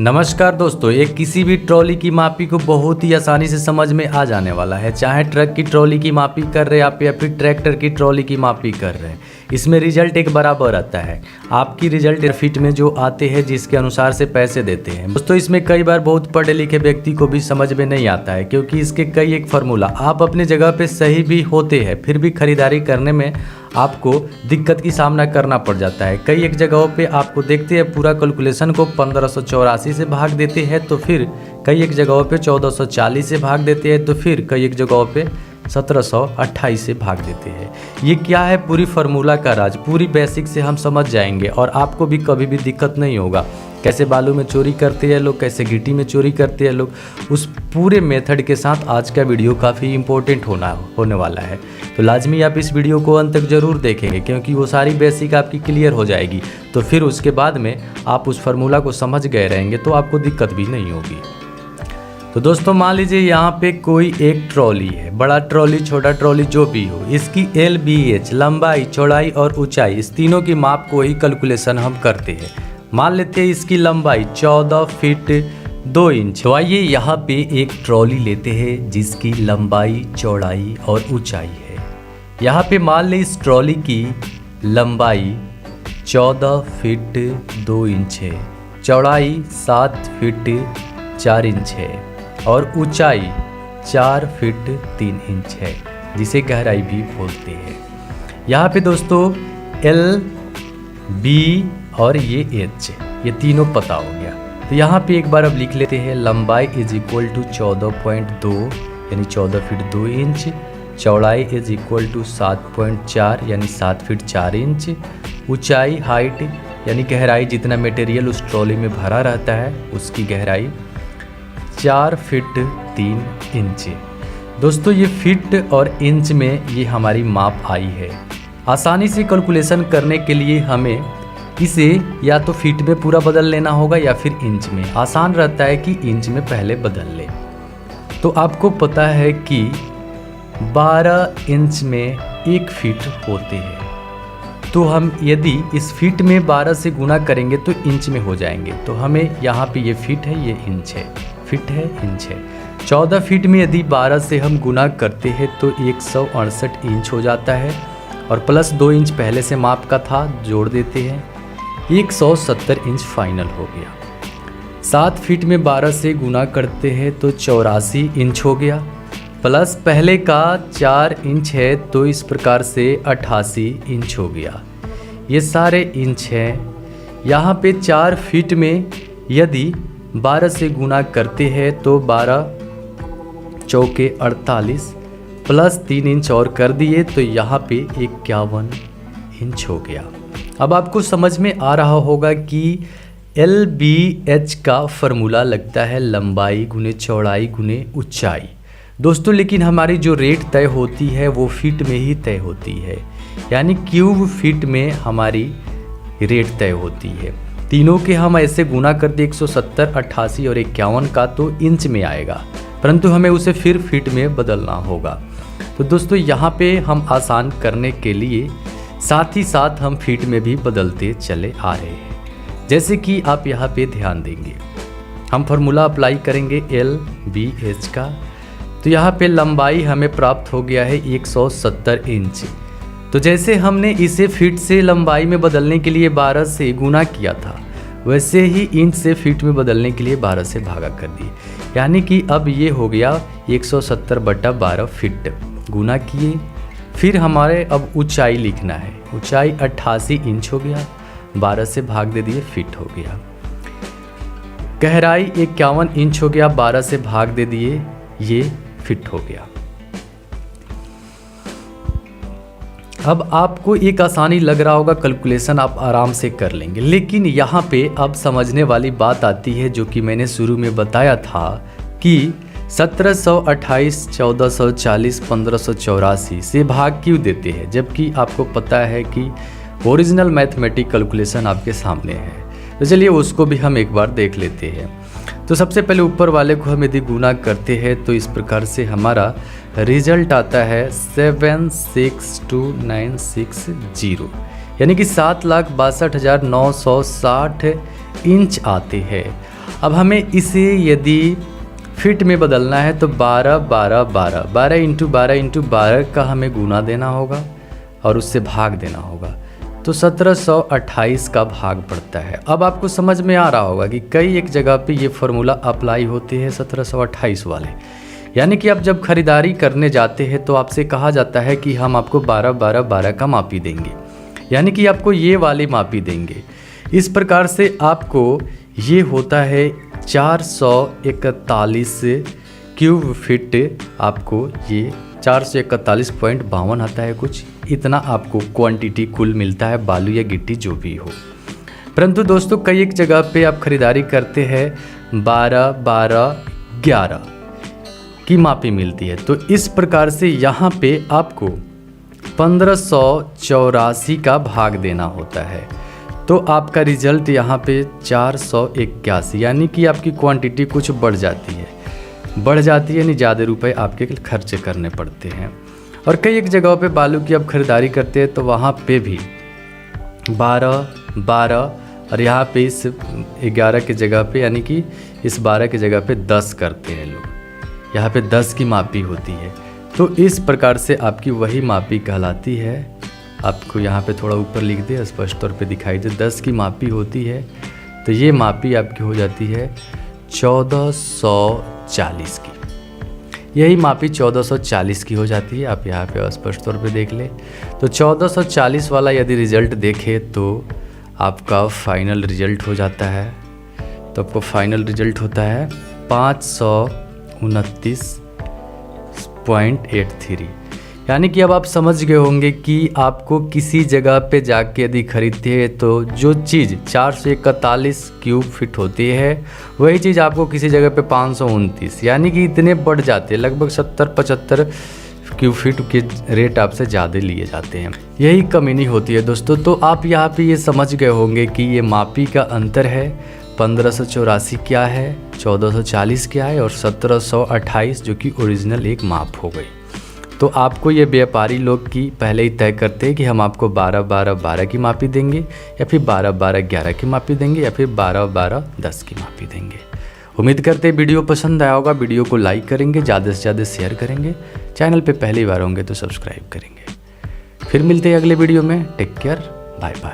नमस्कार दोस्तों, एक किसी भी ट्रॉली की मापी को बहुत ही आसानी से समझ में आ जाने वाला है। चाहे ट्रक की ट्रॉली की मापी कर रहे हैं आप या फिर ट्रैक्टर की ट्रॉली की मापी कर रहे हैं, इसमें रिजल्ट एक बराबर आता है। आपकी रिजल्ट फिट में जो आते हैं जिसके अनुसार से पैसे देते हैं। दोस्तों इसमें कई बार बहुत पढ़े लिखे व्यक्ति को भी समझ में नहीं आता है, क्योंकि इसके कई एक फार्मूला आप अपने जगह पे सही भी होते हैं, फिर भी खरीदारी करने में आपको दिक्कत की सामना करना पड़ जाता है। कई एक जगहों पे आपको देखते हैं पूरा कैलकुलेशन को 1584 से भाग देते हैं, तो फिर कई एक जगहों पे 1440 से भाग देते हैं, तो फिर कई एक जगहों पे 1728 से भाग देते हैं। ये क्या है, पूरी फार्मूला का राज, पूरी बेसिक से हम समझ जाएंगे और आपको भी कभी भी दिक्कत नहीं होगा। कैसे बालू में चोरी करते हैं लोग, कैसे गिट्टी में चोरी करते हैं लोग, उस पूरे मेथड के साथ आज का वीडियो काफ़ी इम्पोर्टेंट होने वाला है। तो लाजमी आप इस वीडियो को अंत तक ज़रूर देखेंगे, क्योंकि वो सारी बेसिक आपकी क्लियर हो जाएगी। तो फिर उसके बाद में आप उस फार्मूला को समझ गए रहेंगे तो आपको दिक्कत भी नहीं होगी। तो दोस्तों मान लीजिए यहाँ पे कोई एक ट्रॉली है, बड़ा ट्रॉली छोटा ट्रॉली जो भी हो, इसकी LBH लंबाई चौड़ाई और ऊंचाई, इस तीनों की माप को ही कैलकुलेशन हम करते हैं। मान लेते हैं इसकी लंबाई 14 फीट 2 इंच। तो आइए यहाँ पे एक ट्रॉली लेते हैं जिसकी लंबाई चौड़ाई और ऊंचाई है। यहाँ पे मान लें इस ट्रॉली की लंबाई 14 फीट 2 इंच है, चौड़ाई 7 फीट 4 इंच है और ऊंचाई 4 फीट 3 इंच है, जिसे गहराई भी बोलते हैं। यहाँ पे दोस्तों L, B और ये H, ये तीनों पता हो गया। तो यहाँ पे एक बार अब लिख लेते हैं, लंबाई इज इक्वल टू 14.2 यानी 14 फीट 2 इंच, चौड़ाई इज इक्वल टू 7.4 यानी 7 फीट 4 इंच, ऊंचाई हाइट यानी गहराई, जितना मटेरियल उस ट्रॉली में भरा रहता है उसकी गहराई 4 फीट 3 इंच। दोस्तों ये फीट और इंच में ये हमारी माप आई है। आसानी से कैलकुलेशन करने के लिए हमें इसे या तो फीट में पूरा बदल लेना होगा या फिर इंच में। आसान रहता है कि इंच में पहले बदल ले। तो आपको पता है कि 12 इंच में 1 फीट होते हैं, तो हम यदि इस फीट में 12 से गुना करेंगे तो इंच में हो जाएंगे। तो हमें यहाँ पे ये फीट है, ये इंच है, फीट है इंच है। 14 फीट में यदि 12 से हम गुना करते हैं तो 168 इंच हो जाता है, और प्लस 2 इंच पहले से माप का था जोड़ देते हैं, 170 इंच फाइनल हो गया। 7 फीट में 12 से गुना करते हैं तो 84 इंच हो गया, प्लस पहले का 4 इंच है तो इस प्रकार से 88 इंच हो गया। ये सारे इंच हैं। यहाँ पे 4 फीट में यदि 12 से गुना करते हैं तो 12 चौके 48 प्लस 3 इंच और कर दिए तो यहाँ पे 51 इंच हो गया। अब आपको समझ में आ रहा होगा कि LBH का फार्मूला लगता है लंबाई गुने चौड़ाई गुने ऊंचाई। दोस्तों लेकिन हमारी जो रेट तय होती है वो फीट में ही तय होती है, यानी क्यूब फीट में हमारी रेट तय होती है। तीनों के हम ऐसे गुना कर दे 170, 88 और 51 का तो इंच में आएगा, परंतु हमें उसे फिर फीट में बदलना होगा। तो दोस्तों यहाँ पे हम आसान करने के लिए साथ ही साथ हम फीट में भी बदलते चले आ रहे हैं। जैसे कि आप यहाँ पे ध्यान देंगे, हम फार्मूला अप्लाई करेंगे LBH का, तो यहाँ पे लंबाई हमें प्राप्त हो गया है 170 इंच। तो जैसे हमने इसे फीट से लंबाई में बदलने के लिए 12 से गुना किया था, वैसे ही इंच से फीट में बदलने के लिए 12 से भागा कर दिए, यानी कि अब ये हो गया 170/12 फीट। गुना किए, फिर हमारे अब ऊंचाई लिखना है, ऊंचाई 88 इंच हो गया, 12 से भाग दे दिए, फीट हो गया। गहराई 51 इंच हो गया, 12 से भाग दे दिए, ये फिट हो गया। अब आपको एक आसानी लग रहा होगा, कैलकुलेशन आप आराम से कर लेंगे, लेकिन यहाँ पे अब समझने वाली बात आती है जो कि मैंने शुरू में बताया था कि 1728, 1440, 1584 से भाग क्यों देते हैं, जबकि आपको पता है कि ओरिजिनल मैथमेटिक कैलकुलेशन आपके सामने है। तो चलिए उसको भी हम एक बार देख लेते हैं। तो सबसे पहले ऊपर वाले को हम यदि गुना करते हैं तो इस प्रकार से हमारा रिजल्ट आता है 762,960, यानी कि 7,62,960 इंच आते हैं। अब हमें इसे यदि फिट में बदलना है तो 12 12 12 12 इंटू 12 इंटू 12 का हमें गुना देना होगा और उससे भाग देना होगा, तो 1728 का भाग पड़ता है। अब आपको समझ में आ रहा होगा कि कई एक जगह पे ये फार्मूला अप्लाई होते हैं 1728 वाले। यानी कि आप जब खरीदारी करने जाते हैं तो आपसे कहा जाता है कि हम आपको 12 12 12 का मापी देंगे, यानी कि आपको ये वाली मापी देंगे। इस प्रकार से आपको ये होता है 441 क्यूब फिट, आपको ये 441.52 आता है, कुछ इतना आपको क्वांटिटी कुल मिलता है, बालू या गिट्टी जो भी हो। परंतु दोस्तों कई एक जगह पे आप खरीदारी करते हैं 12 12 11 की मापी मिलती है, तो इस प्रकार से यहाँ पे आपको 1584 का भाग देना होता है। तो आपका रिजल्ट यहाँ पे 481, यानी कि आपकी क्वांटिटी कुछ बढ़ जाती है यानी ज़्यादा रुपए आपके खर्चे करने पड़ते हैं। और कई एक जगहों पे बालू की आप खरीदारी करते हैं तो वहाँ पे भी 12 12 और यहाँ पे इस 11 की जगह पे, यानी कि इस 12 की जगह पे 10 करते हैं लोग, यहाँ पे 10 की मापी होती है। तो इस प्रकार से आपकी वही मापी कहलाती है। आपको यहाँ पे थोड़ा ऊपर लिख दे, स्पष्ट तौर पे दिखाई दे, 10 की मापी होती है। तो ये मापी आपकी हो जाती है 1440 की, यही मापी 1440 की हो जाती है। आप यहाँ पे स्पष्ट तौर पे देख ले, तो 1440 वाला यदि रिज़ल्ट देखें तो आपका फाइनल रिज़ल्ट हो जाता है। तो आपको फाइनल रिज़ल्ट होता है 529.83, यानी कि अब आप समझ गए होंगे कि आपको किसी जगह पे जाके यदि खरीदते हैं तो जो चीज़ 441 क्यूब फिट होती है वही चीज़ आपको किसी जगह पे 529, यानी कि इतने बढ़ जाते हैं, लगभग 70-75 क्यूब फिट के रेट आपसे ज़्यादा लिए जाते हैं। यही कमी होती है दोस्तों। तो आप यहाँ पे ये समझ गए होंगे कि ये मापी का अंतर है, 1584 क्या है, 1440 क्या है और 1728 जो कि ओरिजिनल एक माप हो गई। तो आपको ये व्यापारी लोग की पहले ही तय करते हैं कि हम आपको 12 12 12 की मापी देंगे, या फिर 12 12 11 की मापी देंगे, या फिर 12 12 10 की मापी देंगे। उम्मीद करते हैं वीडियो पसंद आया होगा। वीडियो को लाइक करेंगे, ज़्यादा से ज़्यादा शेयर करेंगे, चैनल पे पहली बार होंगे तो सब्सक्राइब करेंगे। फिर मिलते हैं अगले वीडियो में। Take care, bye bye.